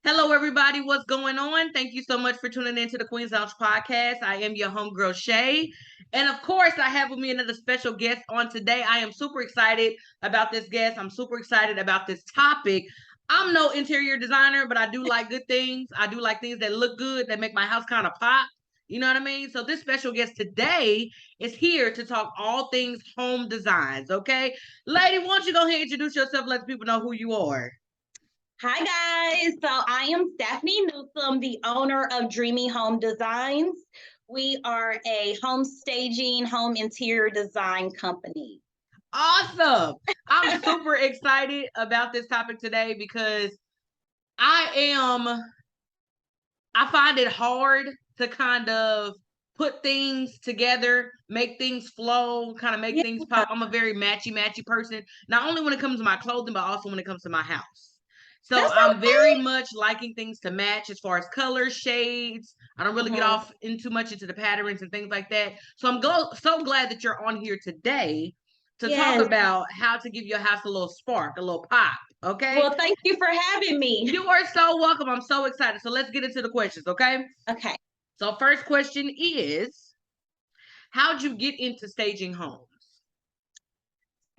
Hello, everybody. What's going on? Thank you so much for tuning in to the Queen's Lounge podcast. I am your homegirl, Shay. And of course, I have with me another special guest on today. I am super excited about this guest. I'm super excited about this topic. I'm no interior designer, but I do like good things. I do like things that look good, that make my house kind of pop. You know what I mean? So this special guest today is here to talk all things home designs, okay? Lady, why don't you go ahead and introduce yourself, let the people know who you are. Hi guys, so I am Staphanie Newsome, the owner of Dreamy Home Designs. We are a home staging, home interior design company. Awesome. I'm super excited about this topic today because I find it hard to kind of put things together, make things flow, kind of make Yeah, things pop. I'm a very matchy person, not only when it comes to my clothing, but also when it comes to my house. So that's I'm very okay. much liking things to match as far as colors, shades. I don't really get Mhm. off into much into the patterns and things like that. So I'm so glad that you're on here today to talk Yes. about how to give your house a little spark, a little pop. Okay. Well, thank you for having me. You are so welcome. I'm so excited. So let's get into the questions. Okay. Okay. So first question is, how'd you get into staging homes?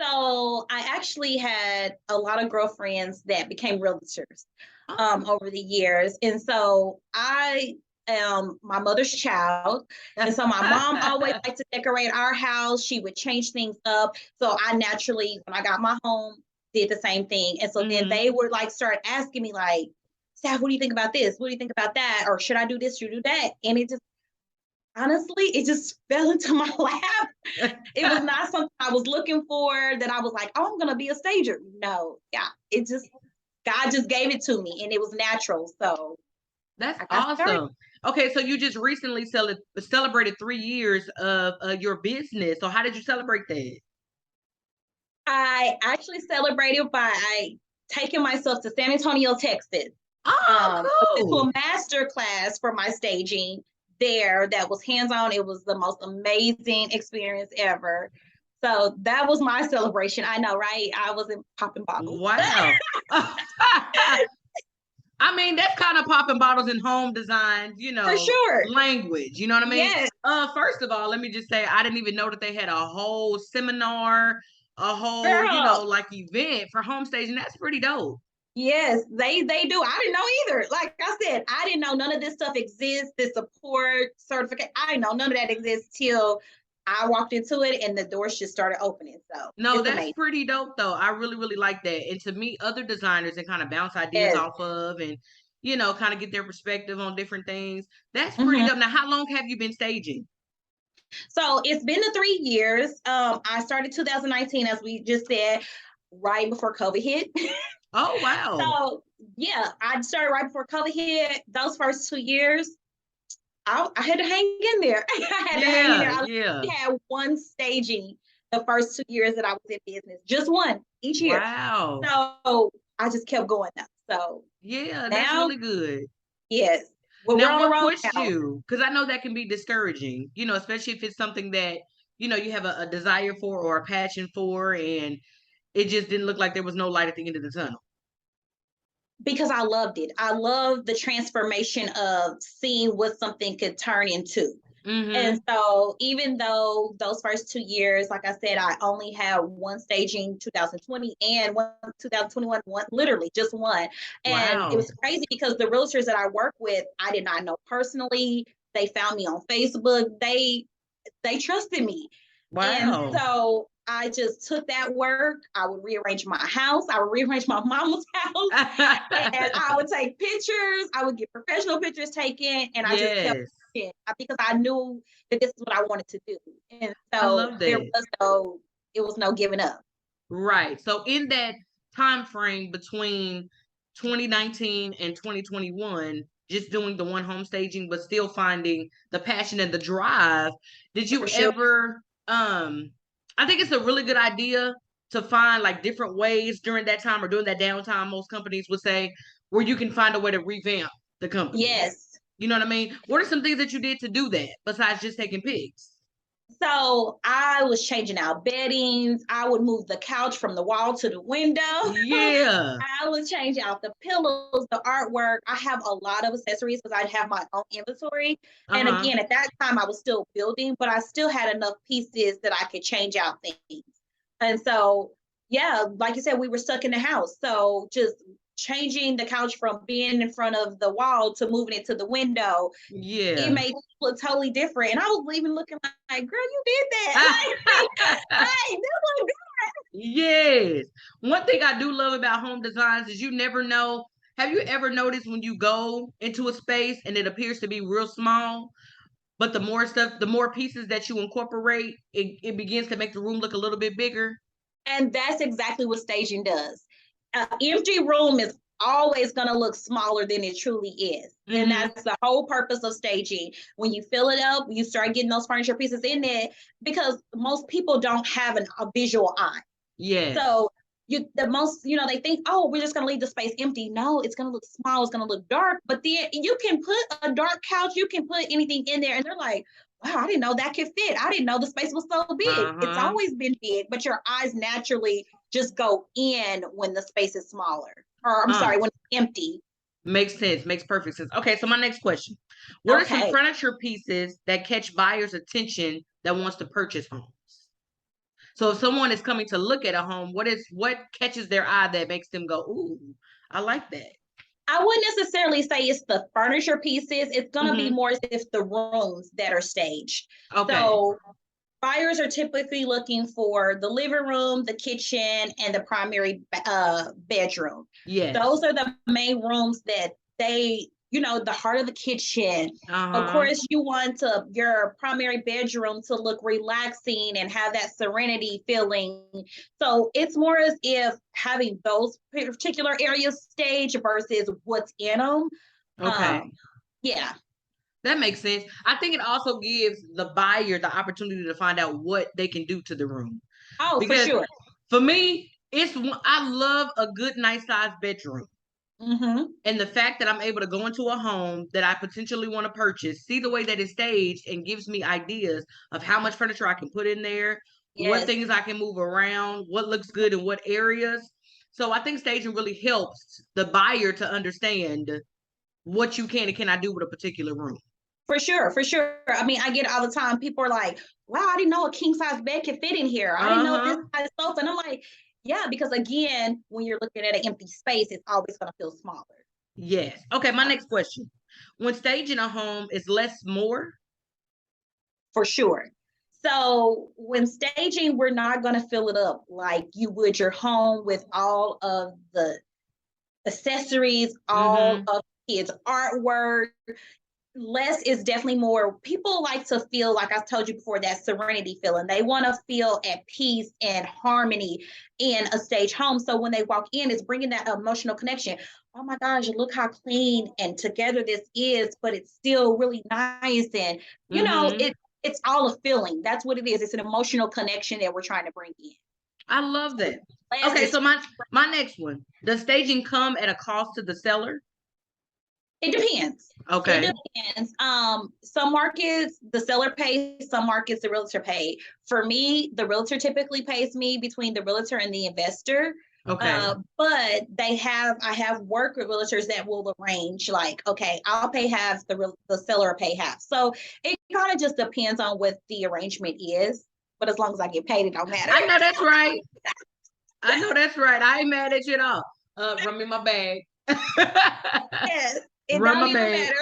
So I actually had a lot of girlfriends that became realtors Oh. over the years. And so I am my mother's child. And so my mom always liked to decorate our house. She would change things up. So I naturally, when I got my home, did the same thing. And so then Hmm. they would like start asking me like, Steph, what do you think about this? What do you think about that? Or should I do this? Should I do that? And it just honestly, it just fell into my lap. It was not something I was looking for that I was like, oh, I'm gonna be a stager. No, yeah, it just God just gave it to me and it was natural. So That's I got started. awesome. Okay, so you just recently celebrated 3 years of your business. So how did you celebrate that? I actually celebrated by taking myself to San Antonio, Texas. Oh, I went to cool. a master class for my staging there that was hands-on. It was the most amazing experience ever. So that was my celebration. I know, right? I wasn't popping bottles. Wow. I mean, that's kind of popping bottles in home design, For sure. language. You know what I mean? Yes. First of all, let me just say I didn't even know that they had a whole seminar, a whole, Girl. like event for home staging. That's pretty dope. Yes, they do. I didn't know either. Like I said, I didn't know none of this stuff exists, this support, certificate. I didn't know none of that exists till I walked into it and the doors just started opening. So No, it's that's amazing. pretty dope though. I really, really like that. And to meet other designers and kind of bounce ideas Yes. off of and, kind of get their perspective on different things. That's pretty Mhm. dope. Now, how long have you been staging? So it's been the 3 years. I started 2019, as we just said, right before COVID hit. Oh, wow. So yeah, I started right before COVID hit. Those first 2 years, I had to hang in there. I had to hang in there. Yeah, I yeah. had one staging the first 2 years that I was in business, just one each year. Wow. So I just kept going up. So Yeah, that's now, really good. yes, well, we're Now, on the what road pushed now. you? Because I know that can be discouraging, especially if it's something that, you have a desire for or a passion for, and it just didn't look like there was no light at the end of the tunnel. Because I loved it. I love the transformation of seeing what something could turn into. And Mm-hmm. so, even though those first 2 years, like I said, I only had one staging 2020 and one 2021, one literally just one. And it Wow. was crazy because the realtors that I work with, I did not know personally. They found me on Facebook. They trusted me. And Wow. so I just took that work. I would rearrange my house. I would rearrange my mama's house and I would take pictures. I would get professional pictures taken, and I just kept Yes. working because I knew that this is what I wanted to do. And I so love there that. was it was no giving up. Right. So in that time frame between 2019 and 2021, just doing the one home staging, but still finding the passion and the drive, did you For sure. ever I think it's a really good idea to find like different ways during that time or during that downtime, most companies would say, where you can find a way to revamp the company. Yes. You know what I mean? What are some things that you did to do that besides just taking pics? So I was changing out beddings. I would move the couch from the wall to the window. Yeah. I would change out the pillows, the artwork. I have a lot of accessories because I have my own inventory. And Uh-huh. again, at that time, I was still building, but I still had enough pieces that I could change out things. And so, yeah, like you said, we were stuck in the house. So just changing the couch from being in front of the wall to moving it to the window, it Yeah. made it look totally different. And I was even looking like, girl, you did that. Like, this look Yes. One thing I do love about home designs is you never know. Have you ever noticed when you go into a space and it appears to be real small, but the more stuff, the more pieces that you incorporate, it begins to make the room look a little bit bigger? And that's exactly what staging does. An empty room is always going to look smaller than it truly is. And Mm-hmm. that's the whole purpose of staging. When you fill it up, you start getting those furniture pieces in there because most people don't have a visual eye. Yes. So they think, oh, we're just gonna leave the space empty. No, it's gonna look small, it's gonna look dark. But then you can put a dark couch, you can put anything in there, and they're like, wow, I didn't know that could fit. I didn't know the space was so big. It's Uh-huh. always been big, but your eyes naturally just go in when the space is smaller. Or I'm Uh, sorry, when it's empty. Makes sense. Makes perfect sense. Okay, so my next question. What are some Okay. furniture pieces that catch buyers' attention that wants to purchase homes? So if someone is coming to look at a home, what catches their eye that makes them go, "Ooh, I like that." I wouldn't necessarily say it's the furniture pieces. It's gonna be Hmm. more as if the rooms that are staged. Okay. So buyers are typically looking for the living room, the kitchen, and the primary bedroom. Yes. Those are the main rooms that the heart of the kitchen. Of Uh-huh. course, you want your primary bedroom to look relaxing and have that serenity feeling. So it's more as if having those particular areas staged versus what's in them. Okay. Um, yeah, That makes sense. I think it also gives the buyer the opportunity to find out what they can do to the room. oh, for Because sure. for me, I love a good nice sized bedroom. Hmm. And the fact that I'm able to go into a home that I potentially want to purchase, see the way that it's staged, and gives me ideas of how much furniture I can put in there, what Yes. things I can move around, what looks good in what areas. So I think staging really helps the buyer to understand what you can and cannot do with a particular room. For sure, for sure. I mean, I get it all the time. People are like, wow, I didn't know a king size bed could fit in here. I didn't know this Uh-huh. size sofa. And I'm like, yeah, because again, when you're looking at an empty space, it's always going to feel smaller. Yes. Okay, my next question. When staging a home is less more? For sure. So when staging, we're not going to fill it up like you would your home with all of the accessories, all Mm-hmm. of kids' artwork. Less is definitely more. People like to feel, like I told you before, that serenity feeling. They want to feel at peace and harmony in a stage home. So when they walk in, it's bringing that emotional connection. Oh my gosh, look how clean and together this is, but it's still really nice. And Mm-hmm. it's all a feeling. That's what it is. It's an emotional connection that we're trying to bring in. I love that. Less Okay, is so my next one. Does staging come at a cost to the seller? It depends. It Okay. depends. Some markets the seller pays, some markets the realtor pay. For me, the realtor typically pays me between the realtor and the investor. Okay. But I have worked with realtors that will arrange like, okay, I'll pay half, the seller will pay half. So it kind of just depends on what the arrangement is. But as long as I get paid, it don't matter. I know that's right. I know that's right. I ain't mad at you at all. Run me my bag. Yes, it Run don't my even bag.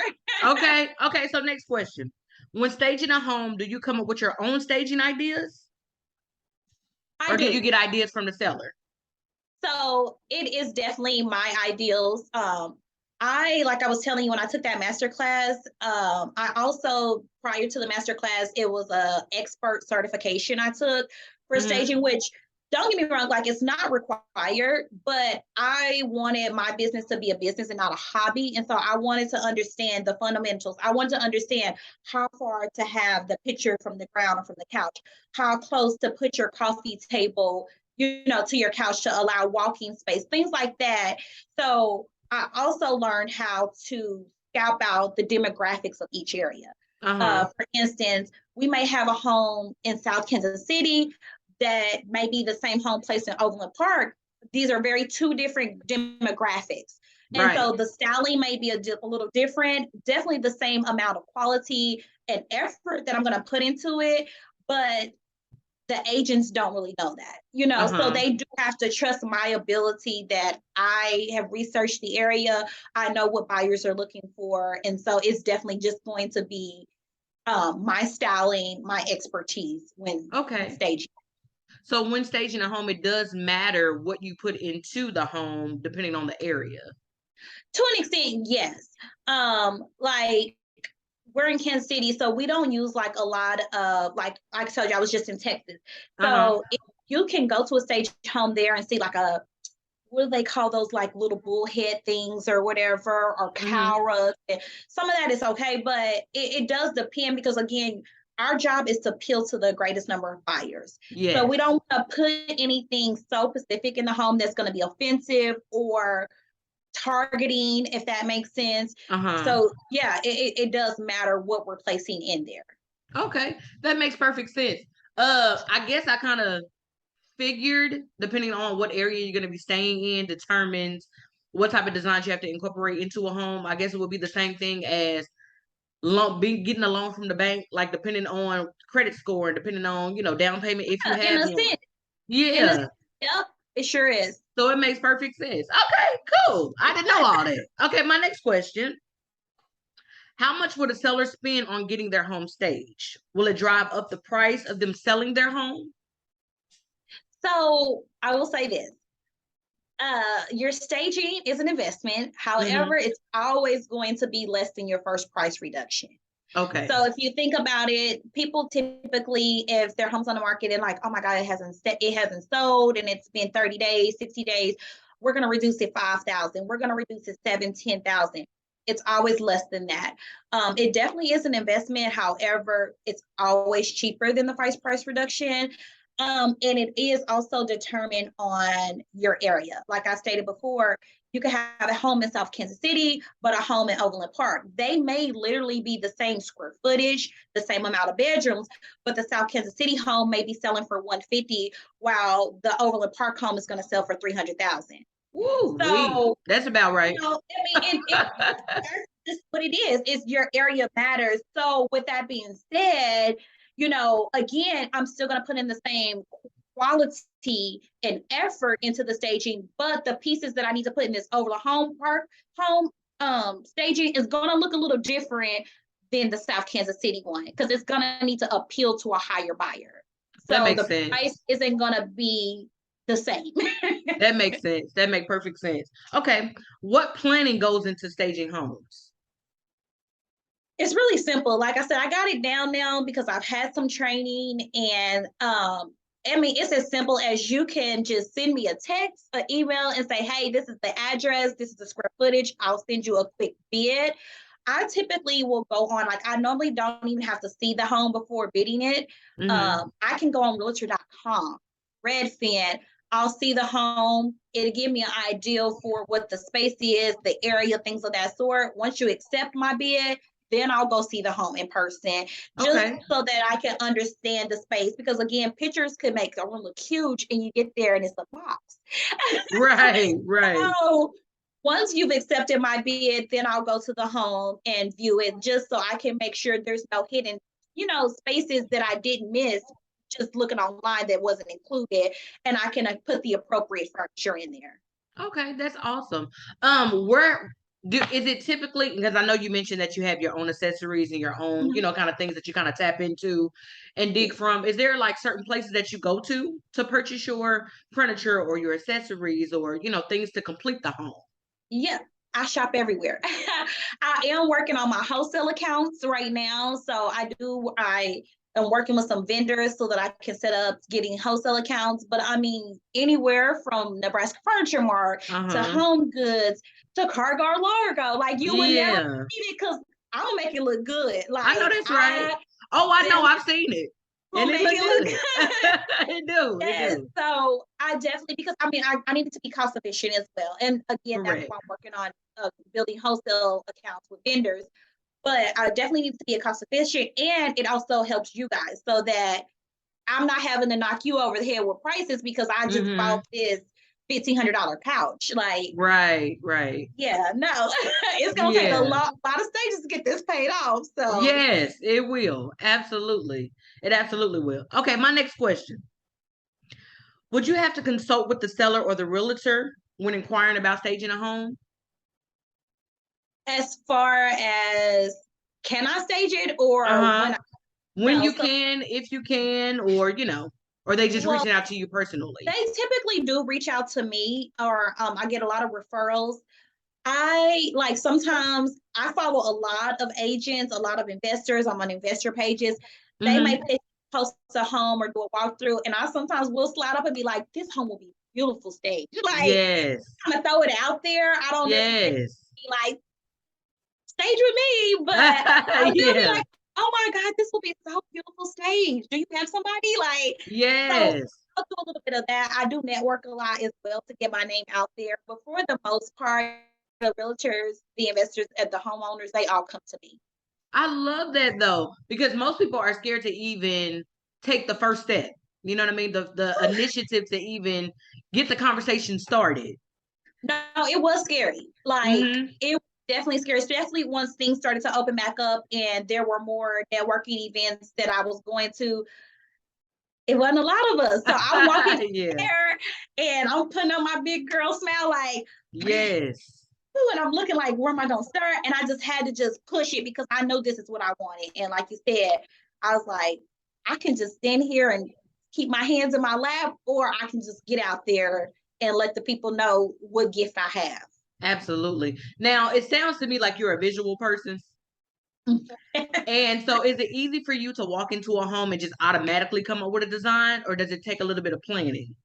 matter. Okay. Okay. So next question. When staging a home, do you come up with your own staging ideas? I Or do you do. get ideas from the seller? So it is definitely my ideals. Like I was telling you when I took that master class, I also prior to the master class, it was a expert certification I took for Mm-hmm. staging, which don't get me wrong, like it's not required, but I wanted my business to be a business and not a hobby. And so I wanted to understand the fundamentals. I wanted to understand how far to have the picture from the ground or from the couch, how close to put your coffee table to your couch to allow walking space, things like that. So I also learned how to scout out the demographics of each area. For instance, we may have a home in South Kansas City that may be the same home placed in Overland Park. These are very two different demographics. And Right. so the styling may be a little different, definitely the same amount of quality and effort that I'm going to put into it, but the agents don't really know that, so they do have to trust my ability that I have researched the area. I know what buyers are looking for. And so it's definitely just going to be my styling, my expertise when staging. So when staging a home, it does matter what you put into the home depending on the area. To an extent, yes. Like we're in Kansas City, so we don't use like a lot of like I told you, I was just in Texas. So you can go to a stage home there and see like what do they call those, like little bullhead things or whatever, or cow rugs. Some of that is okay, but it does depend because again, our job is to appeal to the greatest number of buyers. Yes. So we don't want to put anything so specific in the home that's going to be offensive or targeting, if that makes sense. So yeah, it does matter what we're placing in there. Okay, that makes perfect sense. I guess I kind of figured, depending on what area you're going to be staying in, determines what type of designs you have to incorporate into a home. I guess it would be the same thing as getting a loan from the bank, like depending on credit score and depending on down payment if you have one. Yeah. Yep, it sure is. So it makes perfect sense. Okay, cool. I didn't know all that. Okay, my next question. How much would a seller spend on getting their home staged? Will it drive up the price of them selling their home? So I will say this. Your staging is an investment. However, it's always going to be less than your first price reduction. Okay. So if you think about it, people typically, if their home's on the market and like, oh my God, it hasn't sold and it's been 30 days, 60 days, we're going to reduce it 5,000. We're going to reduce it 10,000. It's always less than that. It definitely is an investment. However, it's always cheaper than the price reduction. And it is also determined on your area. Like I stated before, you can have a home in South Kansas City, but a home in Overland Park. They may literally be the same square footage, the same amount of bedrooms, but the South Kansas City home may be selling for 150, while the Overland Park home is going to sell for 300,000. Woo, so that's about right. That's just what it is. It's your area matters. So with that being said, again, I'm still going to put in the same quality and effort into the staging, but the pieces that I need to put in this Overland home staging is going to look a little different than the South Kansas City one because it's going to need to appeal to a higher buyer. So the price isn't going to be the same. That makes sense. That makes perfect sense. Okay. What planning goes into staging homes? It's really simple. Like I said, I got it down now because I've had some training, and it's as simple as you can just send me a text, an email, and say, hey, this is the address, this is the square footage. I'll send you a quick bid. I typically will go on, like I normally don't even have to see the home before bidding it. I can go on Realtor.com, Redfin. I'll see the home. It'll give me an idea for what the space is, the area, things of that sort. Once you accept my bid, then I'll go see the home in person, just so that I can understand the space. Because again, pictures could make a room look huge, and you get there and it's a box. Right. So once you've accepted my bid, then I'll go to the home and view it, just so I can make sure there's no hidden, spaces that I didn't miss just looking online that wasn't included, and I can put the appropriate furniture in there. Okay, that's awesome. Is it typically, because I know you mentioned that you have your own accessories and your own, kind of things that you kind of tap into and dig from. Is there like certain places that you go to purchase your furniture or your accessories or, things to complete the home? Yeah, I shop everywhere. I am working on my wholesale accounts right now. So I am working with some vendors so that I can set up getting wholesale accounts. But I mean, anywhere from Nebraska Furniture Mart to Home Goods to Car Guard Largo. Like you would never see it because I'm gonna make it look good. Like I know that's right. I know, I've seen it. And it looks good. It do. So I definitely, because I needed to be cost efficient as well. And again, that's why I'm working on building wholesale accounts with vendors. but I definitely need to be cost efficient, and it also helps you guys so that I'm not having to knock you over the head with prices because I just bought this $1,500 couch. Like, right. yeah, no, it's gonna take a Yeah. lot of stages to get this paid off. So Yes, it will. Absolutely. It absolutely will. Okay, my next question. Would you have to consult with the seller or the realtor when inquiring about staging a home? as far as can I stage it or when Uh-huh. I When no, you so can, if you can, or or they just well, reaching out to you personally. they typically do reach out to me or I get a lot of referrals. I like sometimes I follow a lot of agents, a lot of investors. I'm on investor pages. They may Mm-hmm. post a home or do a walkthrough, and I sometimes will slide up and be like, "This home will be beautiful stage." Like, Yes. kind of throw it out there. I don't necessarily Yes. be like stage with me, but I will be Yeah. like, "Oh my God, this will be so beautiful stage. Do you have somebody?" Like, so Yes. I'll do a little bit of that. I do network a lot as well to get my name out there. But for the most part, the realtors, the investors, and the homeowners, they all come to me. I love that though, because most people are scared to even take the first step. You know what I mean? The initiative to even get the conversation started. No, it was scary. Like Mm-hmm. it was definitely scary, especially once things started to open back up and there were more networking events that I was going to. It wasn't a lot of us. So I'm walking Yeah. there and I'm putting on my big girl smile like, Yes. and I'm looking like, where am I going to start? And I just had to just push it because I know this is what I wanted. And like you said, I was like, I can just stand here and keep my hands in my lap, or I can just get out there and let the people know what gift I have. Absolutely. Now, it sounds to me like you're a visual person. And so is it easy for you to walk into a home and just automatically come up with a design, or does it take a little bit of planning?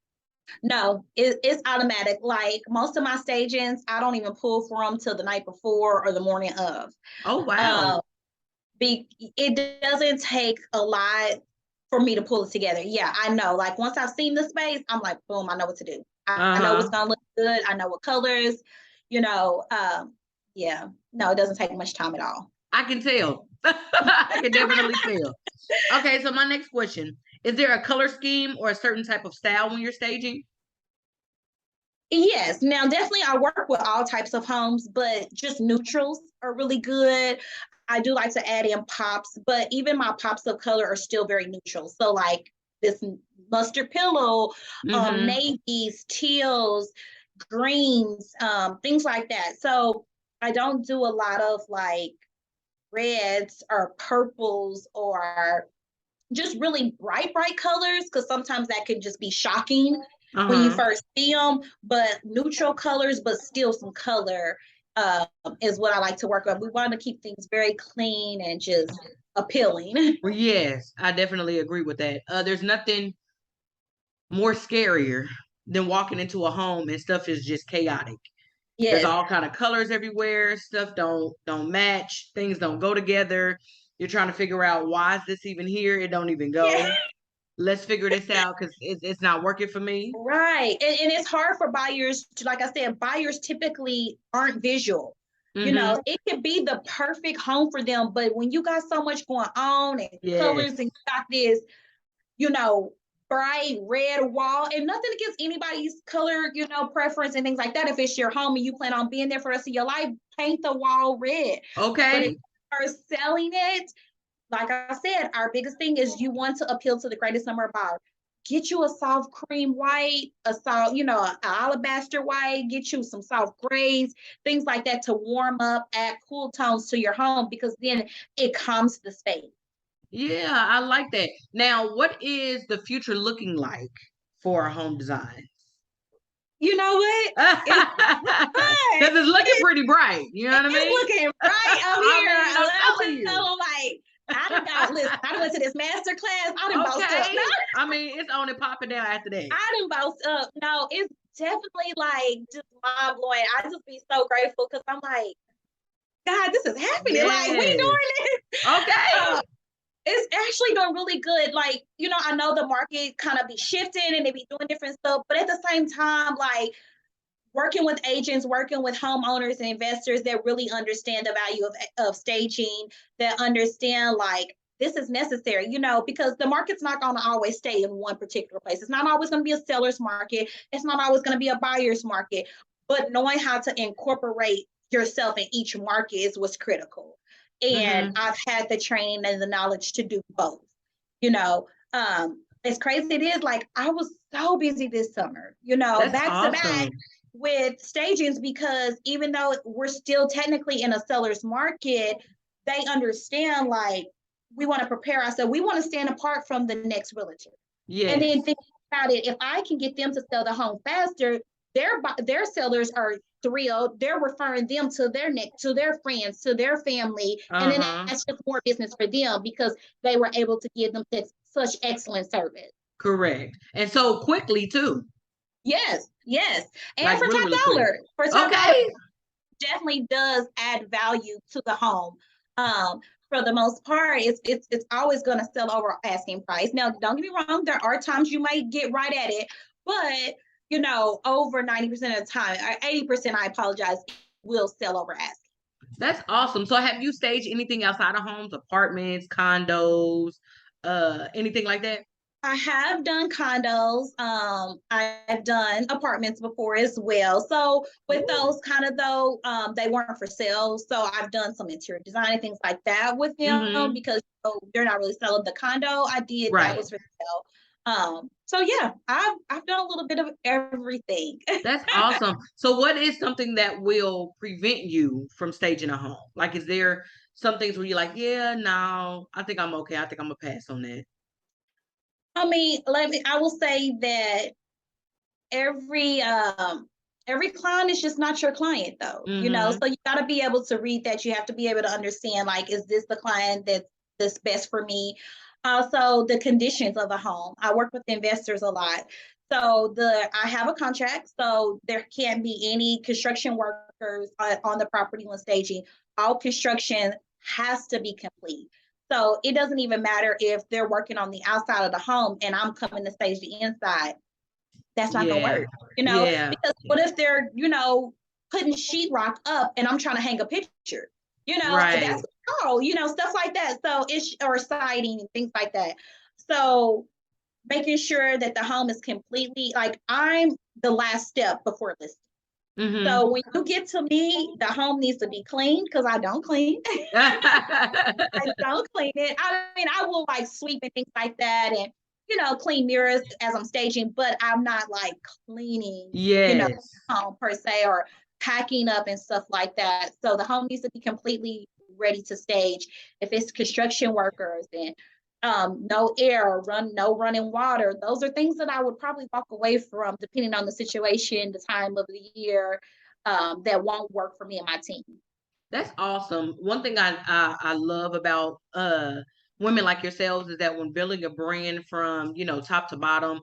No, it's automatic. Like most of my stagings, I don't even pull for them till the night before or the morning of. Oh, wow. Uh, it doesn't take a lot for me to pull it together. Yeah, I know. Like once I've seen the space, I'm like, boom, I know what to do. I know what's Uh-huh. gonna look good. I know what colors, you know. Yeah, no, it doesn't take much time at all. I can tell. I can definitely tell. Okay, so my next question. Is there a color scheme or a certain type of style when you're staging? Yes, now definitely I work with all types of homes, but just neutrals are really good. I do like to add in pops, but even my pops of color are still very neutral. So like this mustard pillow, Mm-hmm. navies, teals, greens, things like that. So I don't do a lot of like reds or purples or just really bright colors because sometimes that can just be shocking when you Uh-huh. first see them. But neutral colors, but still some color is what I like to work on. We want to keep things very clean and just appealing. Well, yes, I definitely agree with that. There's nothing more scarier than walking into a home and stuff is just chaotic. There's Yes. all kind of colors everywhere. Stuff don't match. Things don't go together. You're trying to figure out why is this even here? It don't even Yeah. go. Let's figure this out because it's not working for me. Right. And it's hard for buyers to, like I said, buyers typically aren't visual. You Mm-hmm. know, it could be the perfect home for them, but when you got so much going on and Yes. colors and you got this, you know, bright red wall, and nothing against anybody's color, you know, preference and things like that. If it's your home and you plan on being there for the rest of your life, paint the wall red. But if Okay. you are selling it, like I said, our biggest thing is you want to appeal to the greatest number of buyers. Get you a soft cream white, a soft, you know, an alabaster white, get you some soft grays, things like that to warm up, add cool tones to your home because then it calms the space. Yeah, I like that. Now, what is the future looking like for a home design? You know what? It's Because good. it's looking pretty bright. You know what I It's mean? looking right up I here. mean, I'm I telling just you. tell them like, I done got listen, I done went to this master class. I done bossed up. Okay. I mean, it's on and popping down after that. I done bossed up. No, it's definitely like just mind blowing. I just be so grateful because I'm like, God, this is happening. Like we Yes. doing it. Okay. It's actually doing really good. Like, you know, I know the market kind of be shifting and they be doing different stuff, but at the same time, like working with agents, working with homeowners and investors that really understand the value of staging, that understand like this is necessary, because the market's not going to always stay in one particular place. It's not always going to be a seller's market. It's not always going to be a buyer's market, but knowing how to incorporate yourself in each market is what's critical. And I've had the training and the knowledge to do both. As crazy it is, like I was so busy this summer, That's back to back awesome. with stagings, because even though we're still technically in a seller's market, they understand like we want to prepare ourselves. We want to stand apart from the next realtor. And Yes. then think about it, if I can get them to sell the home faster, their sellers are thrilled. They're referring them to their friends, to their family, and then that's just more business for them because they were able to give them such excellent service. Correct. And so quickly too. Yes, yes, and Like for really, top really quick. dollar, Okay. definitely does add value to the home. For the most part, it's always going to sell over asking price. Now, don't get me wrong, there are times you might get right at it, but over 90% of the time, or 80%, I apologize, will sell over asking. That's awesome. So have you staged anything outside of homes, apartments, condos, anything like that? I have done condos. I've done apartments before as well. So with Ooh. those kind of though, they weren't for sale. So I've done some interior design and things like that with them Mm-hmm. because they're not really selling. The condo I did that Right. was for sale. So yeah, I've done a little bit of everything. That's awesome. So what is something that will prevent you from staging a home? Like, is there some things where you're like, yeah, no, I think I'm okay. I think I'm gonna pass on that. I mean, I will say that every every client is just not your client though, Mm-hmm. so you got to be able to read that. You have to be able to understand like, is this the client that's best for me? Also the conditions of the home. I work with investors a lot, so I have a contract, so there can't be any construction workers on the property when staging. All construction has to be complete, so it doesn't even matter if they're working on the outside of the home and I'm coming to stage the inside. That's not gonna Yeah. work, Yeah. because what if they're, putting sheetrock up and I'm trying to hang a picture, Right. that's stuff like that. So it's or siding and things like that. So making sure that the home is completely like I'm the last step before listing. Mm-hmm. So when you get to me, the home needs to be clean because I don't clean. I don't clean it. I mean, I will like sweep and things like that and, clean mirrors as I'm staging, but I'm not like cleaning, Yes. home per se or packing up and stuff like that. So the home needs to be completely ready to stage. If it's construction workers and no air, no running water, those are things that I would probably walk away from depending on the situation, the time of the year, that won't work for me and my team. That's awesome. One thing I love about women like yourselves is that when building a brand from, top to bottom,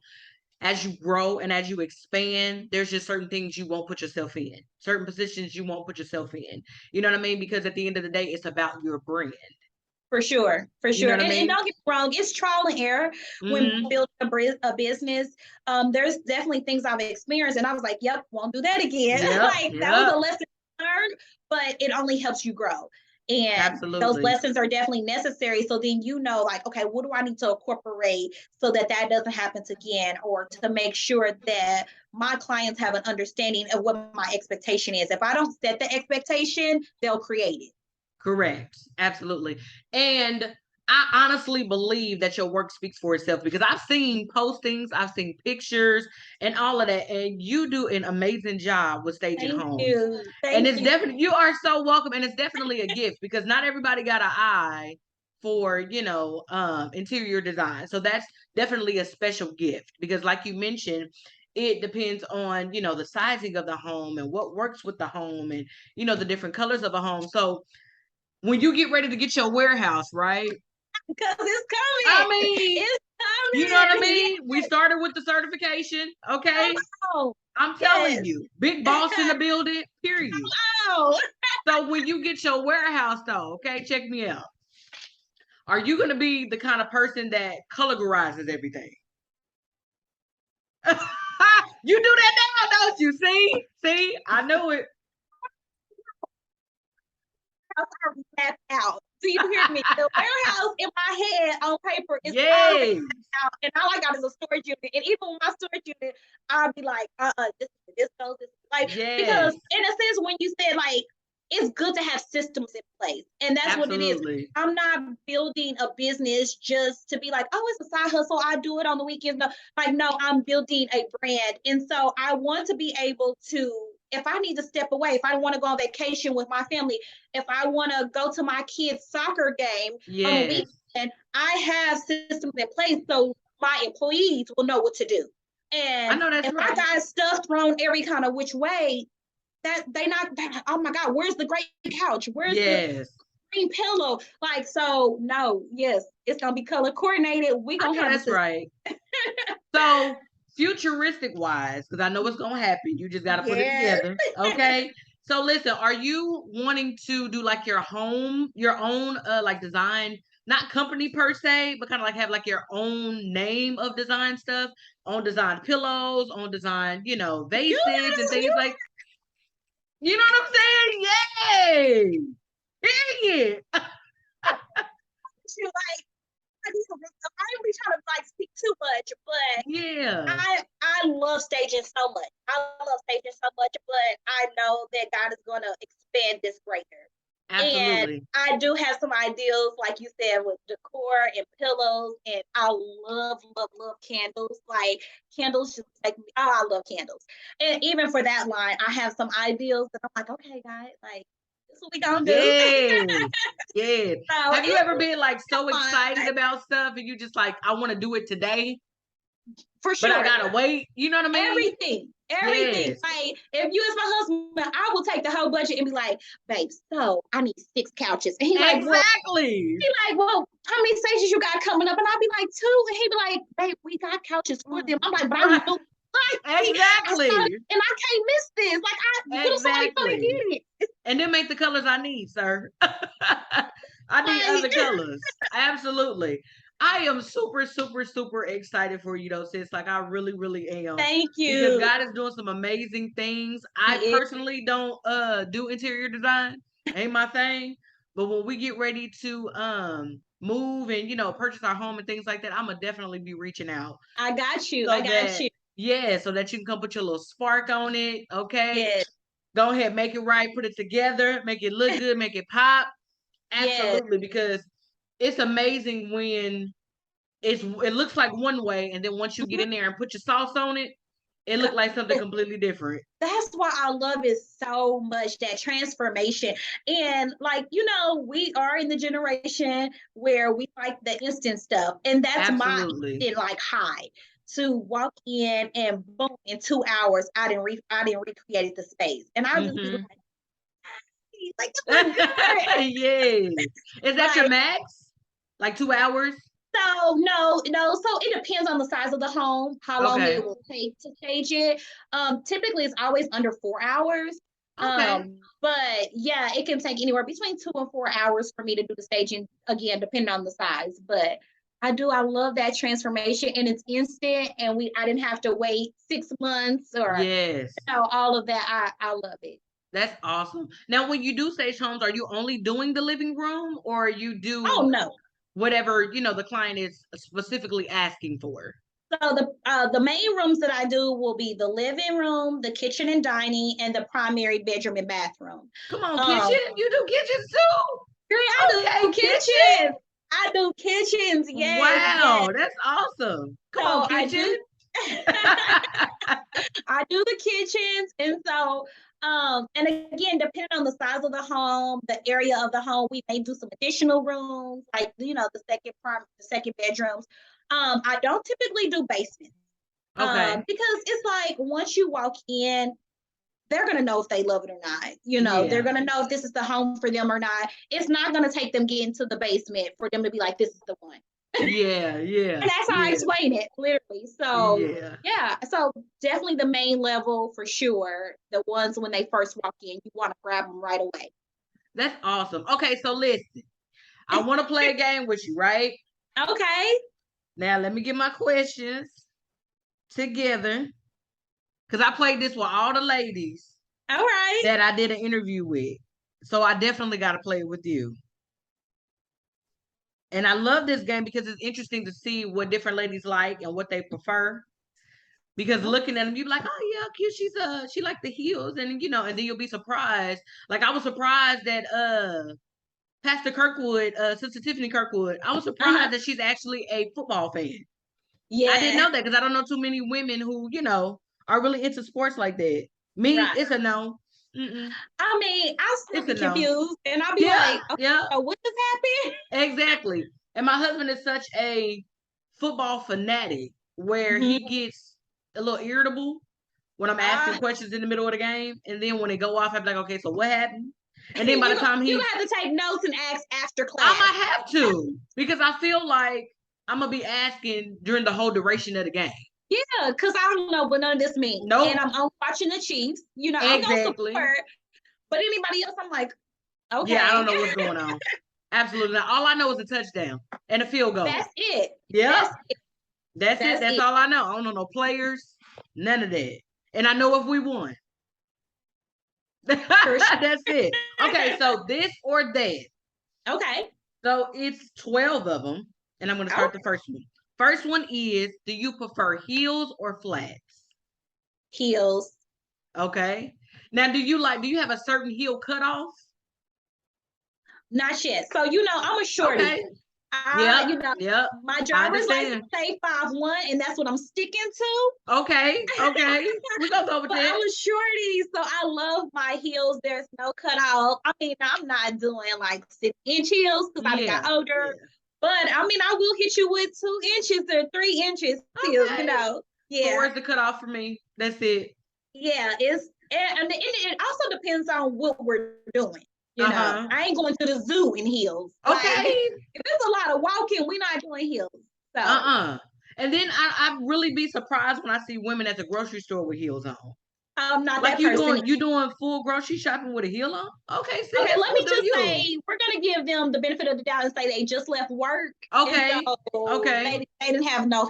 as you grow and as you expand, there's just certain things you won't put yourself in, certain positions you won't put yourself in. You know what I mean? Because at the end of the day, it's about your brand. For sure, for You know sure. what I And mean? don't get me wrong, it's trial and error when Mm-hmm. building a business. There's definitely things I've experienced, and I was like, "Yep, won't do that again." Yep. Like that was Yep. a lesson learned, but it only helps you grow. And those Absolutely. lessons are definitely necessary. So then like, okay, what do I need to incorporate so that that doesn't happen again, or to make sure that my clients have an understanding of what my expectation is. If I don't set the expectation, they'll create it. Correct. Absolutely. And I honestly believe that your work speaks for itself because I've seen postings, I've seen pictures and all of that. And you do an amazing job with staging Thank homes. you. And Thank it's you. definitely, you are so welcome. And it's definitely a gift because not everybody got an eye for, interior design. So that's definitely a special gift because, like you mentioned, it depends on, the sizing of the home and what works with the home and, the different colors of a home. So, when you get ready to get your warehouse, right? Because it's I coming. mean, It's you know what I coming. mean? We started with the certification, Come okay? on. I'm telling Yes. you, big boss in the building, period. Oh. So when you get your warehouse though, okay, check me out. Are you gonna be the kind of person that categorizes everything? You do that now, don't you? See, I knew it. I already mapped out. Do you hear me? The warehouse in my head on paper is already Yes, mapped out, and all I got is a storage unit. And even with my storage unit, I'll be like, this goes, this like because yes, in a sense, when you said like it's good to have systems in place, and that's what it is. absolutely. I'm not building a business just to be like, oh, it's a side hustle. I do it on the weekends. No, like no, I'm building a brand, and so I want to be able to. If I need to step away, if I want to go on vacation with my family, if I want to go to my kid's soccer game on a Yes, weekend, I have systems in place so my employees will know what to do. I And know that's if I right. got stuff thrown every kind of which way, that they not that, oh my God, where's the great couch? Where's the Yes, green pillow? Like, so no, yes, it's gonna be color coordinated. We I gonna know have a that's system. right. So, futuristic wise, because I know what's gonna happen, you just got to put it Yes. together. Okay. So, listen, are you wanting to do like your own like design, not company per se, but kind of like have like your own name of design stuff, on design pillows, on design, You vases and guys, things like, you know what I'm saying? Yay! Dang it! you like I ain't really trying to like speak too much, but Yeah, I love staging so much. I love staging so much, but I know that God is going to expand this greater. And absolutely. I do have some ideas, like you said, with decor and pillows. And I love, love, love candles. Like candles just like me. Oh, I love candles. And even for that line, I have some ideas that I'm like, okay, guys, like this is what we gonna do. Yes. Yes. So Have you it's ever been like so excited fun about stuff and you just like, I want to do it today, for but I sure. gotta wait? You know what I mean? Everything. Yes. Like, if you as my husband, I will take the whole budget and be like, babe, so I need 6 couches. And Exactly. well, how many stages you got coming up? And I'll be like, two. And he'd be like, babe, we got couches for them. I'm like, but I Right. know. I started, Exactly. and I can't miss this. Like, what if somebody come and Exactly. get it? And then make the colors I need, sir. I need other Like, colors. Absolutely. I am super, super, super excited for you though, sis. Like I really, really am. thank Because you. God is doing some amazing things. I He is. personally don't do interior design. Ain't my thing. But when we get ready to move and purchase our home and things like that, I'ma definitely be reaching out. I got you. I So got that you. yeah, so that you can come put your little spark on it. Okay. Yes. Go ahead, make it right, put it together, make it look good, make it pop. Yes. Absolutely, because it's amazing when it looks like one way, and then once you get in there and put your sauce on it, it look like something completely different. That's why I love it so much, that transformation. And like, we are in the generation where we like the instant stuff. And that's my Absolutely. instant like high to walk in and boom, in 2 hours I didn't recreate the space. And I'll just be Mm-hmm. like, this looks good. Yes. Is that your Like, max? Like 2 hours? so no. So it depends on the size of the home, how long Okay. it will take to stage it. Typically it's always under 4 hours. Okay. But yeah, it can take anywhere between 2 and 4 hours for me to do the staging again, depending on the size. But I love that transformation, and it's instant, and I didn't have to wait 6 months or Yes. all of that. I love it. That's awesome. Now, when you do stage homes, are you only doing the living room or you do Oh no. whatever, the client is specifically asking for? So the main rooms that I do will be the living room, the kitchen and dining, and the primary bedroom and bathroom. Come on, kitchen. Um, You do kitchens too? I do Okay, kitchen. kitchens. I do kitchens. Yes, yes. Wow, that's awesome. Come on, So I kitchen. do. I do the kitchens, and so and again, depending on the size of the home, the area of the home, we may do some additional rooms, like the second bedrooms. I don't typically do basements. Okay. Because it's like once you walk in, they're gonna know if they love it or not. They're Yeah. gonna know if this is the home for them or not. It's not gonna take them getting to the basement for them to be like, this is the one. Yeah, yeah, And that's how I yeah, explain it, literally. So yeah. yeah, so definitely the main level for sure. The ones when they first walk in, you want to grab them right away. That's awesome. Okay, so listen, I want to play a game with you, right? Okay. Now, let me get my questions together. Because I played this with all the ladies All right. that I did an interview with. So I definitely got to play it with you. And I love this game because it's interesting to see what different ladies like and what they prefer. Because looking at them, you're like, oh yeah, cute. She like the heels, and and then you'll be surprised. Like I was surprised that Pastor Kirkwood, Sister Tiffany Kirkwood, I was surprised that she's actually a football fan. Yeah. I didn't know that because I don't know too many women who are really into sports like that. Me, Right. it's a no. I mean, I still be It's a no. confused, and I'll be like, okay, Yeah, so what just happened? exactly. And my husband is such a football fanatic where he gets a little irritable when I'm asking questions in the middle of the game, and then when they go off, I'm like, okay, so what happened? And then by the time you have to take notes and ask after class. I might have to because I feel like I'm gonna be asking during the whole duration of the game. Yeah, because I don't know what none of this means. Nope. And I'm watching the Chiefs. Exactly. I'm gonna support. But anybody else, I'm like, okay. Yeah, I don't know what's going on. Absolutely not. All I know is a touchdown and a field goal. That's it. Yeah. That's it. That's all I know. I don't know no players, none of that. And I know if we won. That's it. Okay, so this or that. Okay. So it's 12 of them, and I'm going to start the first one. First one is, do you prefer heels or flats? Heels. Okay. Now, do you have a certain heel cutoff? Not yet. So, I'm a shorty. Okay. Yeah. My driver's license say 5'1", and that's what I'm sticking to. Okay. We're going to go with that. I'm a shorty, so I love my heels. There's no cutoff. I mean, I'm not doing like 6-inch heels because I got older. Yeah. But I mean, I will hit you with 2 inches or 3 inches heels, Yeah. 4 is the cutoff for me. That's it. Yeah, and it also depends on what we're doing. I ain't going to the zoo in heels. Okay. Like, if there's a lot of walking, we're not doing heels. So. And then I really be surprised when I see women at the grocery store with heels on. I'm not like that person. You doing full grocery shopping with a heel on? Okay, sis, okay. Let me just say we're gonna give them the benefit of the doubt and say they just left work. Okay. They didn't have no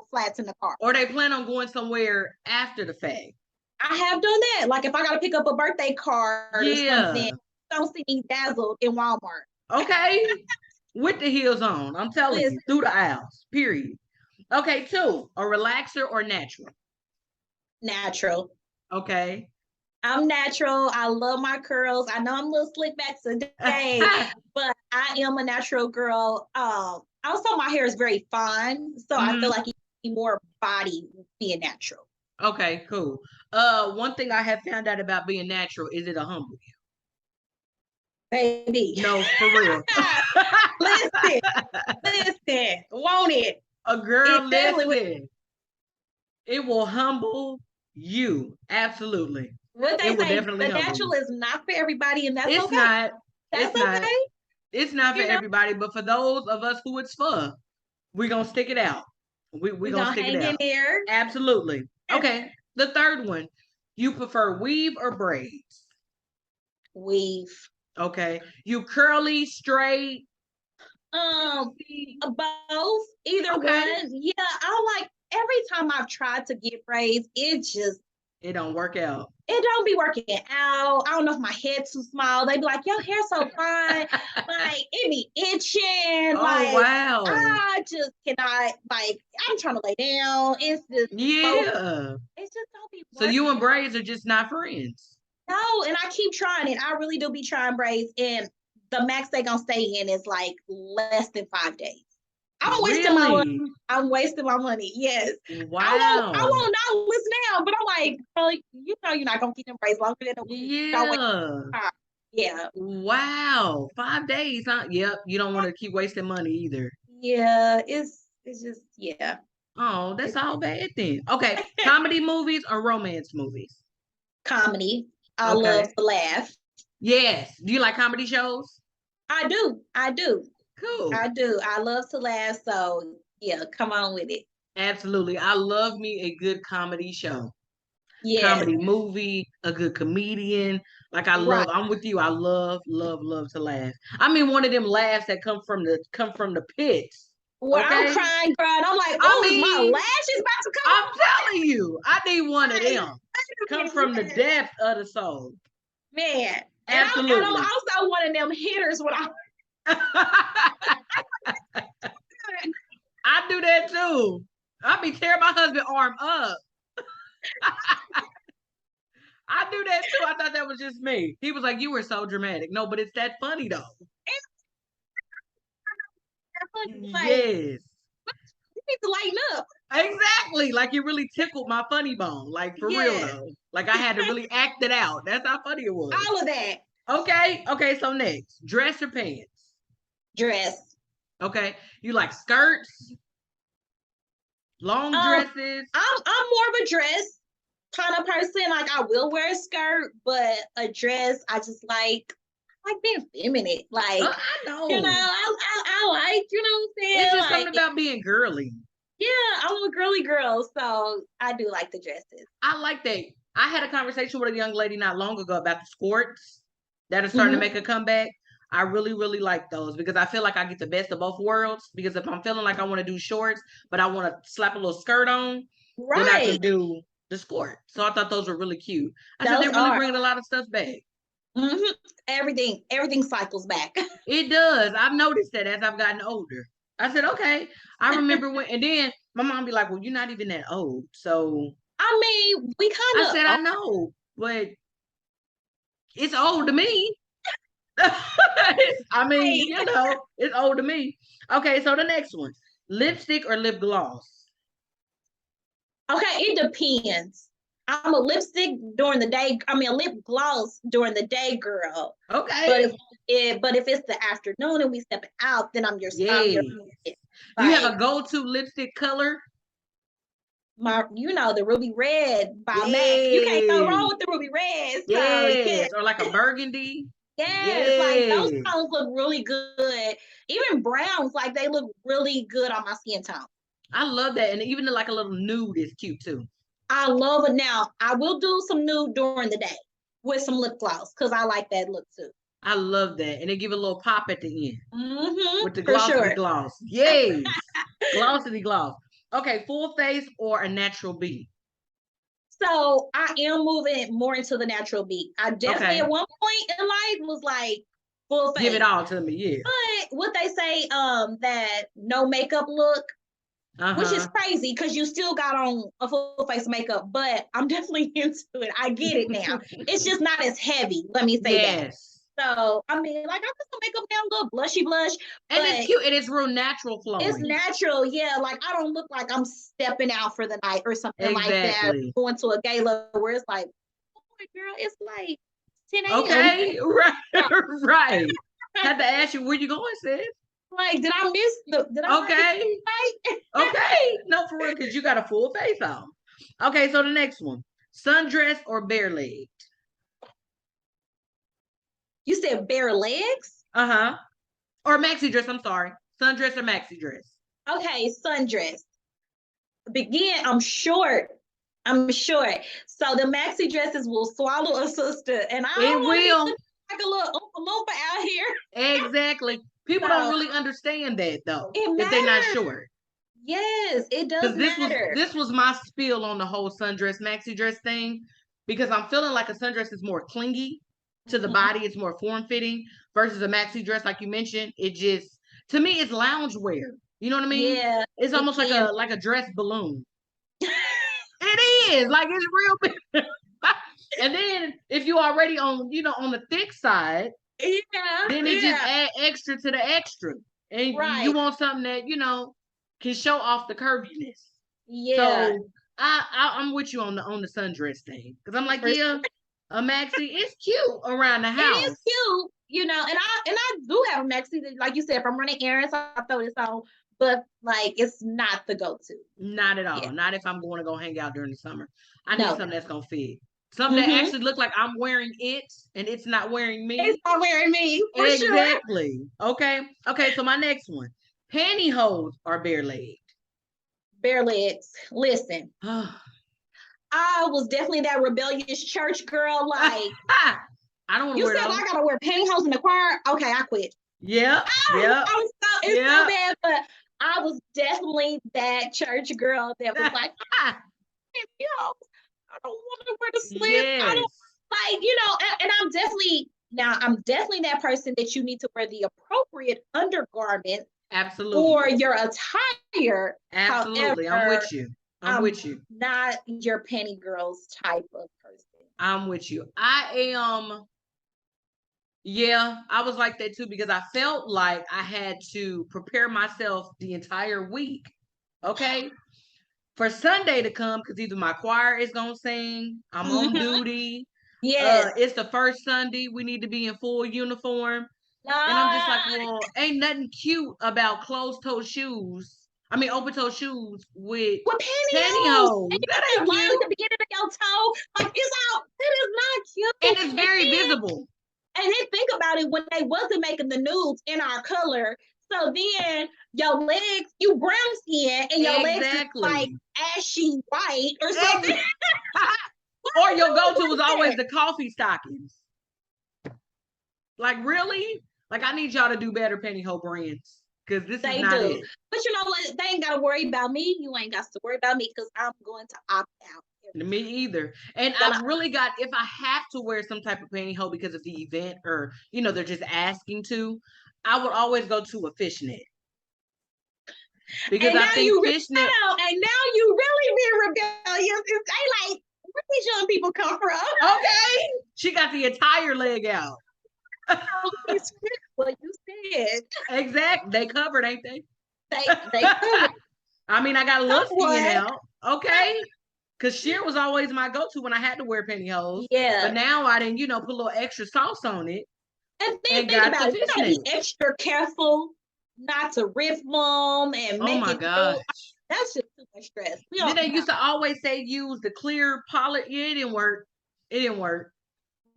flats in the car, or they plan on going somewhere after the fact. I have done that. Like if I gotta pick up a birthday card or something, don't see me dazzled in Walmart. Okay, with the heels on. I'm telling you, through the aisles. Period. Okay, 2, a relaxer or natural? Natural. Okay. I'm natural. I love my curls. I know I'm a little slick back today, but I am a natural girl. Also, my hair is very fine, so I feel like you need more body being natural. Okay, cool. One thing I have found out about being natural is it'll humble you. Baby. No, for real. Listen. Won't it? A girl, listen. It will humble you. Absolutely. What they say, the natural is not for everybody, and that's okay. Not. That's okay. It's not for everybody, but for those of us who it's for, we're going to stick it out. We're going to stick it out. Hang in there. Absolutely. Okay. The third one. You prefer weave or braids? Weave. Okay. You curly, straight? Both. Either one. Yeah, I like every time I've tried to get braids, it don't work out. It don't be working out. I don't know if my head's too small. They be like, your hair's so fine. Like, it be itching. Oh, wow. I just cannot, I'm trying to lay down. It's just, it just don't be working. So you and braids are just not friends? No, and I keep trying it. I really do be trying braids, and the max they gonna stay in is like less than 5 days. I'm wasting my money. I'm wasting my money. Yes. Wow. I want $1 now, but I'm like, girl, you're not gonna keep them braids longer than a week. Yeah. Wow. 5 days, huh? Yep. You don't want to keep wasting money either. Yeah. It's just Oh, that's all bad then. Okay. Comedy movies or romance movies? Comedy. I love to laugh. Yes. Do you like comedy shows? I do. Cool. I do. I love to laugh. So yeah, come on with it. Absolutely. I love me a good comedy show. Yeah. Comedy movie, a good comedian. Like I'm with you. I love to laugh. I mean, one of them laughs that come from the pits. Where I'm Okay. crying, girl, and I'm like, I oh, is my mean, lashes about to come I'm off? telling you, I need one of them. Come from the depth of the soul. Man. And I'm Absolutely. also one of them hitters when I I do that too. I be tearing my husband's arm up. I do that too. I thought that was just me. He was like, "You were so dramatic." No, but it's that funny though. like, Yes. you need to lighten up. Exactly. Like it really tickled my funny bone. Like for real Yes. though. Like I had to really act it out. That's how funny it was. All of that. Okay. Okay. So next, dress or pants. Dress. Okay. You like skirts, long dresses. I'm more of a dress kind of person. Like I will wear a skirt, but a dress, I just like being feminine. Like I know. you know, I like, you know what I'm saying? It's just like, something about being girly. Yeah, I'm a girly girl, so I do like the dresses. I like that. I had a conversation with a young lady not long ago about the skirts that are starting to make a comeback. I really, really like those because I feel like I get the best of both worlds. Because if I'm feeling like I want to do shorts, but I want to slap a little skirt on, then I can do the skirt. So I thought those were really cute. I said they're really bringing a lot of stuff back. Everything cycles back. It does. I've noticed that as I've gotten older. I said, okay. I remember when, and then my mom be like, well, you're not even that old. So I mean, we kind of. I said, I know, but it's old to me. I mean, you know, it's old to me. Okay, so the next one, lipstick or lip gloss? Okay, it depends. I'm a lipstick during the day. I mean, a lip gloss during the day, girl. Okay. But if it's the afternoon and we stepping out, then I'm your You have a go-to lipstick color? The ruby red by MAC. You can't go wrong with the ruby red. So, yes, or like a burgundy. Yes, like those tones look really good. Even browns, like they look really good on my skin tone. I love that, and even like a little nude is cute too. I love it. Now I will do some nude during the day with some lip gloss because I like that look too. I love that, and they give a little pop at the end with the glossy gloss. Yes, glossy gloss. Okay, full face or a natural beat? So I am moving more into the natural beat. I definitely at one point in life was like full face. Give it all to me, yeah. But what they say, that no makeup look, which is crazy because you still got on a full face makeup, but I'm definitely into it. I get it now. It's just not as heavy. Let me say that. So, I mean, like, I put some makeup down, a little blushy blush. And it's cute. And it's real natural flowing. It's natural, yeah. Like, I don't look like I'm stepping out for the night or something like that. Going to a gala where it's like, oh, girl, it's like 10 a.m. Okay, right. Had to ask you, where you going, sis? Like, did I miss did I okay. No, for real, because you got a full face on. Okay, so the next one. Sundress or bare legged? You said bare legs? Or maxi dress, I'm sorry. Sundress or maxi dress? Okay, sundress. Again, I'm short. So the maxi dresses will swallow a sister. And I don't want to be like a little Oompa Loompa out here. Exactly. People don't really understand that though. If they're not short. Yes, it does matter. This was my spiel on the whole sundress, maxi dress thing. Because I'm feeling like a sundress is more clingy to the body. It's more form-fitting versus a maxi dress, like you mentioned. It just, to me, it's lounge wear. You know what I mean? Yeah. It's almost like a dress balloon. It is. Like, it's real big. And then if you already on the thick side, then it just add extra to the extra. And you want something that, can show off the curviness. Yeah. So I'm with you on the sundress thing. Because I'm like, a maxi is cute around the house. It is cute, and I do have a maxi that, like you said, if I'm running errands, I throw this on. But like, it's not the go-to. Not at all. Yeah. Not if I'm going to go hang out during the summer. I need something that's gonna fit. Something that actually look like I'm wearing it and it's not wearing me. It's not wearing me. For exactly. Sure. Okay. So my next one: pantyhose or bare legged? Bare legs. Listen. I was definitely that rebellious church girl. Like, I don't want to wear those. You said I gotta wear pantyhose in the choir. Okay, I quit. Yeah. It's so bad, but I was definitely that church girl that was like, you know, I don't want to wear the slits. I don't Yes, like, and I'm definitely that person that you need to wear the appropriate undergarment absolutely. for your attire. Absolutely. I'm However, with you. I'm I'm with you. not your penny girls type of person. I'm with you. I am, yeah, I was like that too because I felt like I had to prepare myself the entire week. Okay. For Sunday to come because either my choir is gonna sing, I'm on Mm-hmm. duty. Yes. It's the first Sunday. We need to be in full uniform. And I'm just like, well, ain't nothing cute about closed toe shoes. I mean, open toe shoes with With pantyhose. And pantyhose. you That got that ain't line at cute. the beginning of your toe. Like, it's out. That is not And cute. it's very visible. And then think about it when they wasn't making the nudes in our color. So then your legs, you brown skin, and your legs is like Exactly. ashy white or something. Or your go-to was always that? the coffee stockings. Like, really? Like, I need y'all to do better pantyhose brands. Because this is They not do. it. But you know what? They ain't got to worry about me. You ain't got to worry about me because I'm going to opt out. Me either. And I've really got, if I have to wear some type of pantyhose because of the event or, they're just asking to, I would always go to a fishnet. Because And I now think fishnet. and now you really being rebellious. They like, where these young people come from? Okay. She got the entire leg out. What you said. Exactly. They covered, ain't they? They covered. I mean, I got a little skin What? out. Okay. Because sheer was always my go-to when I had to wear pantyhose. Yeah. But now I didn't, put a little extra sauce on it. And then And think got the about it. You gotta fishnet. be extra careful not to rip them and Oh make my it through. gosh. That's just too much stress. We Then don't they used to always say use the clear polish. Yeah, it didn't work. It didn't work.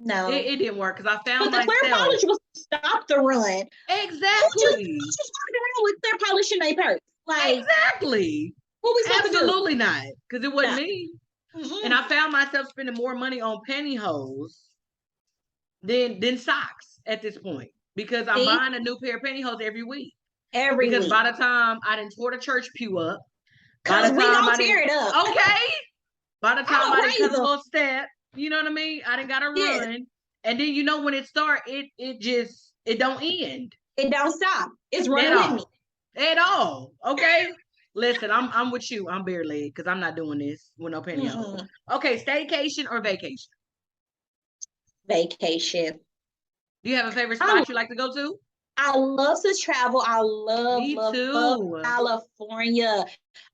no. It didn't work because I found But the clear myself. polish was stop the run. Exactly. Who's just walking around with clear polish in their purse? Like, Exactly. what we supposed Absolutely not. Because it wasn't to do? me. Mm-mm. And I found myself spending more money on pantyhose than socks at this point. Because I'm See? buying a new pair of pantyhose every week. Every Because week. by the time I didn't tore the church pew up, by Because the we time gonna I didn't tear it up. okay. By the time I'm I a didn't cut a razor. little step, you know what I mean? I didn't gotta Yes. run. And then when it start, it don't end. It don't stop. It's running At with me. all. At all. Okay. Listen, I'm with you. I'm bare leg because I'm not doing this with no pantyhose. Mm-mm. Okay, staycation or vacation? Vacation. Do you have a favorite spot you like to go to? I love to travel. I love, Me love, love too. California.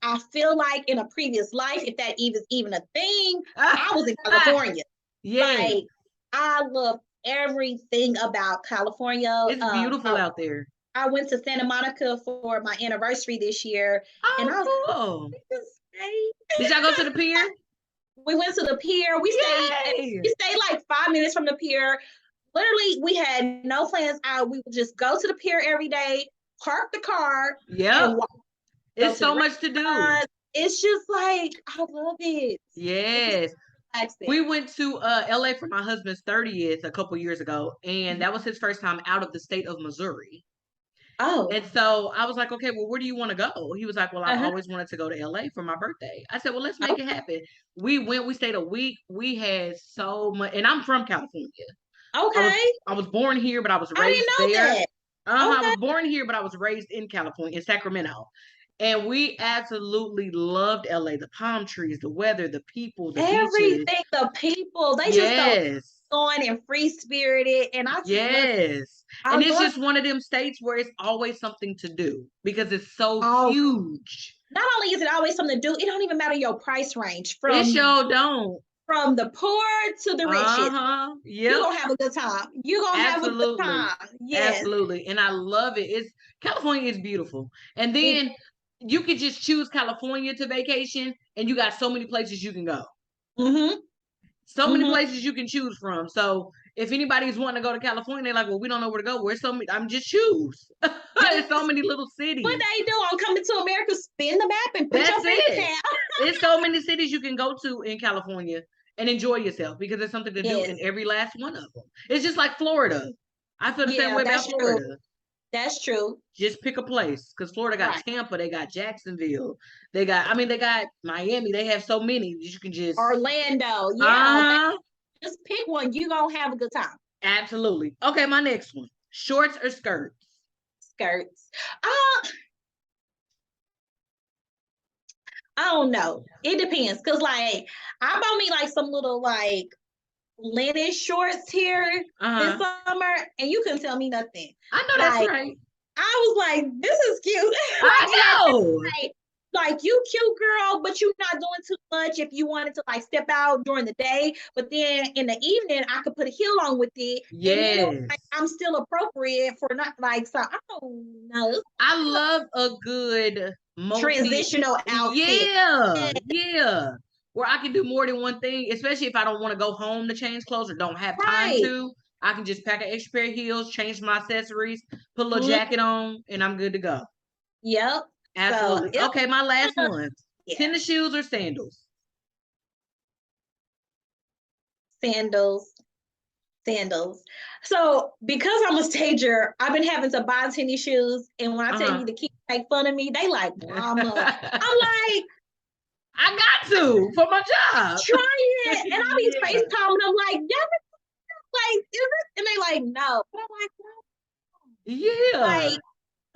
I feel like in a previous life, if that even a thing, I was in California. Yeah. Like, I love everything about California. It's beautiful out there. I went to Santa Monica for my anniversary this year. And I was Oh, like, cool. Did y'all go to the pier? We went to the pier. We stayed like 5 minutes from the pier. Literally, we had no plans out. We would just go to the pier every day, park the car, Yep. and walk. It's so much to do. It's just like, I love it. Yes. We went to LA for my husband's 30th a couple years ago, and that was his first time out of the state of Missouri. Oh. And so I was like, okay, well, where do you want to go? He was like, well, I've always wanted to go to LA for my birthday. I said, well, let's make it happen. We went, we stayed a week. We had so much, and I'm from California. Okay. I was born here, but I was raised I didn't know there. that. I was born here, but I was raised in California, in Sacramento. And we absolutely loved LA. The palm trees, the weather, the people, the Everything, beaches. the people, they just so going and free spirited. And I just love it. And it's just one of them states where it's always something to do because it's so huge. Not only is it always something to do, it don't even matter your price range. It sure don't. From the poor to the richest. Yep. You're gonna have a good time. You're gonna have a good time. Yes. Absolutely. And I love it. California is beautiful. And then you could just choose California to vacation and you got so many places you can go. Mm-hmm. So many places you can choose from. So if anybody's wanting to go to California, they're like, well, we don't know where to go. Where's so many? I'm just choose. There's so many little cities. What they do on Coming to America, spin the map and put That's your feet down. There's so many cities you can go to in California and enjoy yourself because there's something to do in every last one of them. It's just like Florida. I feel the same way about Florida. That's true. Just pick a place, because Florida got Right. Tampa, they got Jacksonville, they got Miami. They have so many you can just Orlando. Yeah. uh-huh. Just pick one. You gonna have a good time. Absolutely. Okay, my next one. Shorts or skirts? Skirts. I don't know. It depends. Cause like I bought me like some little like linen shorts here this summer, and you couldn't tell me nothing. I know that's Like right. I was like, this is cute. I know. Like you cute girl, but you're not doing too much if you wanted to like step out during the day. But then in the evening, I could put a heel on with it. And then it was like, I'm still appropriate for not like, so I don't know. I love a good Transitional outfit. Yeah. Where I can do more than one thing, especially if I don't want to go home to change clothes or don't have time to. I can just pack an extra pair of heels, change my accessories, put a little jacket on, and I'm good to go. Yep. Absolutely. So, okay, my last one. Yeah. Tennis shoes or sandals? Sandals. So because I'm a stager, I've been having to buy tennis shoes. And when I tell you the kids make fun of me, they like, mama. I'm like, I got to for my job. Trying it. And I be FaceTiming them like, like, is it? And they like, no. But I'm like, no. Yeah. Like,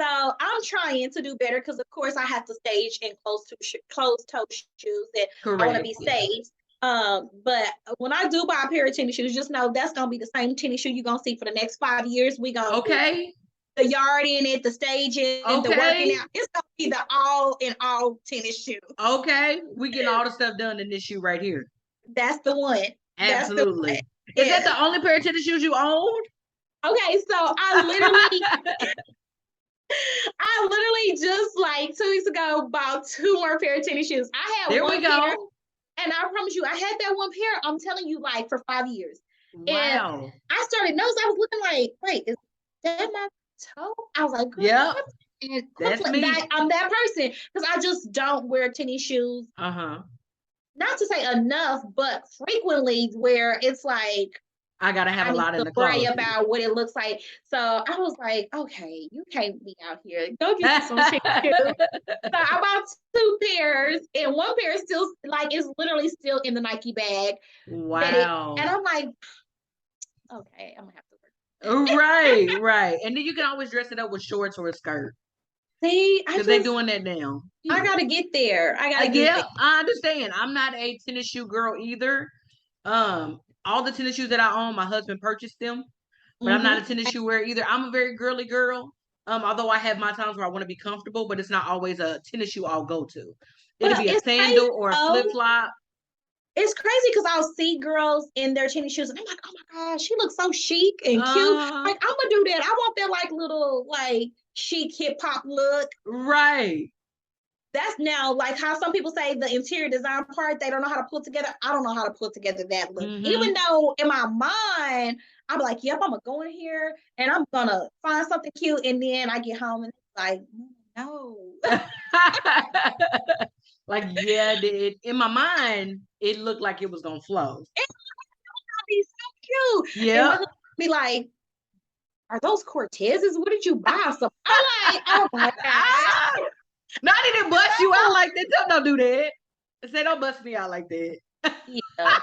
so I'm trying to do better because of course I have to stage in closed toe shoes and I want to be safe. But when I do buy a pair of tennis shoes, just know that's gonna be the same tennis shoe you're gonna see for the next 5 years. We gonna do the yard in it, the staging, the working out. It's gonna be the all in all tennis shoe. Okay, we getting all the stuff done in this shoe right here. That's the one. Absolutely. Is that the only pair of tennis shoes you owned? Okay, so I literally just like 2 weeks ago bought 2 more pair of tennis shoes. I had one pair, and I promise you, I had that one pair. I'm telling you, like for 5 years. Wow. And I started noticing. I was looking like, wait, is that my toe? I was like, yeah, that's me. I'm that person because I just don't wear tennis shoes. Not to say enough, but frequently where it's like I gotta have a lot in the closet. Worry about what it looks like. So I was like, okay, you can't be out here. Go get some tennis shoes. So I bought 2 pairs, and one pair is still like is literally still in the Nike bag. Wow. And I'm like, okay, I'm gonna have to work. Right. And then you can always dress it up with shorts or a skirt. See, because they're doing that now. I gotta get there. I understand. I'm not a tennis shoe girl either. All the tennis shoes that I own, my husband purchased them, but I'm not a tennis shoe wearer either. I'm a very girly girl. Although I have my times where I want to be comfortable, but it's not always a tennis shoe I'll go to. It'll be a sandal or a flip flop. It's crazy because I'll see girls in their tennis shoes and I'm like, oh my God, she looks so chic and cute. Like, I'm gonna do that. I want that like little like chic hip hop look. Right. That's now like how some people say the interior design part, they don't know how to put together. I don't know how to put together that look. Even though in my mind, I'm like, yep, I'm gonna go in here and I'm gonna find something cute. And then I get home and it's like, no. Like, yeah, in my mind, it looked like it was gonna flow. It's gonna be so cute. Yeah. Be like, are those Cortezes? What did you buy? So I'm like, oh my God. No, I didn't bust you out like that. Don't do that. Say, don't bust me out like that. Yeah,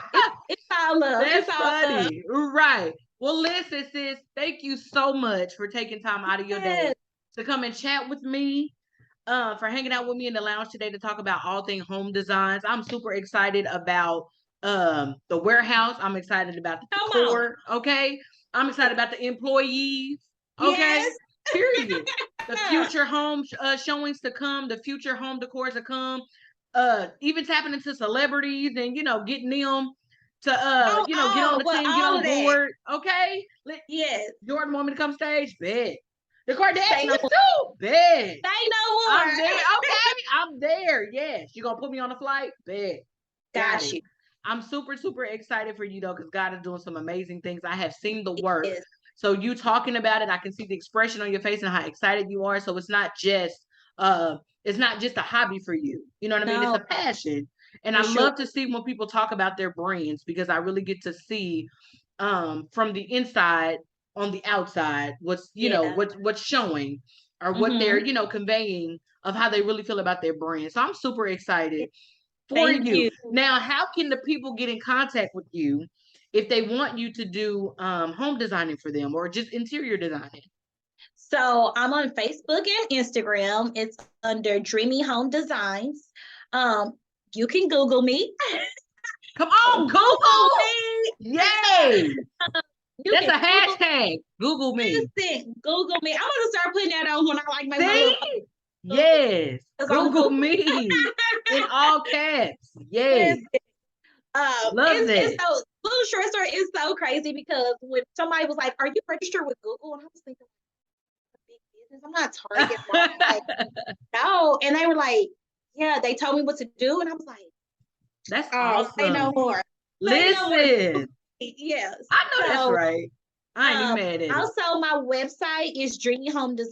it's all love. That's funny. Right. Well, listen, sis, thank you so much for taking time out of your day to come and chat with me, for hanging out with me in the lounge today to talk about all things home designs. I'm super excited about the warehouse. I'm excited about the decor. Okay. I'm excited about the employees. Okay. Yes. Period. The future home showings to come, the future home decors to come, even tapping into celebrities and getting them to get on the team, get on board. Okay. Yes. Jordan want me to come stage? Bet. The Kardashians too? Bet. Say no more. I'm there. Okay. I'm there. Yes. You gonna put me on the flight? Bet. Got you. I'm super, super excited for you though, because God is doing some amazing things. I have seen the work. Yes. So you talking about it, I can see the expression on your face and how excited you are. So it's not just a hobby for you. You know what I mean? It's a passion. And I love to see when people talk about their brands, because I really get to see from the inside on the outside, what's Yeah. what's showing, or what they're conveying of how they really feel about their brand. So I'm super excited for Thank you. you. Now, how can the people get in contact with you if they want you to do home designing for them or just interior designing? So I'm on Facebook and Instagram. It's under Dreamy Home Designs. Um, you can Google me. Come on, Google Google! me. Yay! You That's can a Google, hashtag. Google me. listen, Google me. I'm gonna start putting that on when I like make my See? little Google Yes. because I'm Google Google. me in all caps. Yay. Listen, Love it's that. so little short story is so crazy because when somebody was like, "Are you registered with Google?" and I was thinking, big business. I'm not Target. Like, no. And they were like, yeah, they told me what to do. And I was like, That's oh, say awesome. no more. Say no more. Listen, Yes. I know that's So right. I ain't even mad at it. also my website is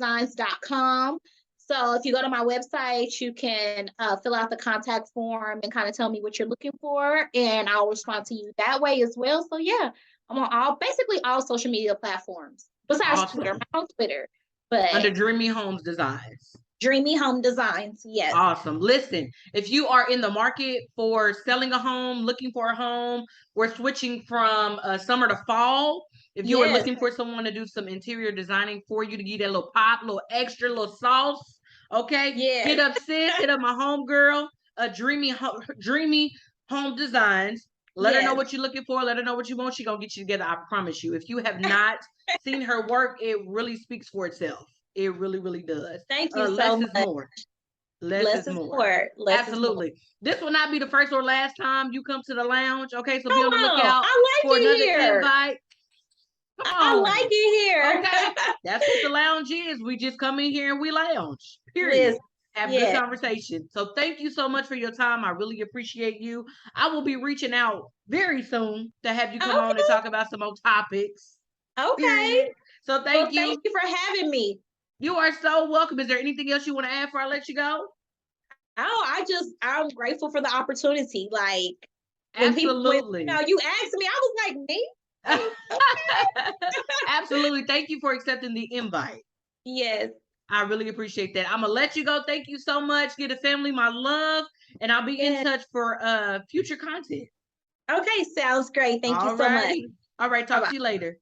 dreamyhomedesigns.com. So if you go to my website, you can fill out the contact form and kind of tell me what you're looking for, and I'll respond to you that way as well. So yeah, I'm on basically all social media platforms besides Twitter. Awesome. I'm on Twitter, but Under Dreamy Homes Designs. Dreamy Home Designs, yes. Awesome. Listen, if you are in the market for selling a home, looking for a home, we're switching from summer to fall. If you are Yes. looking for someone to do some interior designing for you to get that little pop, little extra, little sauce, okay? Yes. Hit up sis, hit up my home girl, Dreamy Home Designs. Let her know Yes. what you're looking for. Let her know what you want. She's going to get you together. I promise you. If you have not seen her work, it really speaks for itself. It really, really does. Thank you so Less is much. more. Less Less is is more. more. Less is more. Absolutely. This will not be the first or last time you come to the lounge. Okay, so be on Come the on. lookout I like for it another here. invite. Come I on. like it here. Okay. That's what the lounge is. We just come in here and we lounge. Period. Listen, Have yes. good conversation. So thank you so much for your time. I really appreciate you. I will be reaching out very soon to have you come on and talk about some more topics. Okay. Period. So thank you. Thank you for having me. You are so welcome. Is there anything else you want to add before I let you go? Oh, I'm grateful for the opportunity. Like when Absolutely. people, you asked me, I was like, me? Okay. Absolutely. Thank you for accepting the invite. Yes. I really appreciate that. I'm gonna let you go. Thank you so much. Give the family my love, and I'll be in touch for future content. Okay, sounds great. Thank you so much. All right. Talk to you later.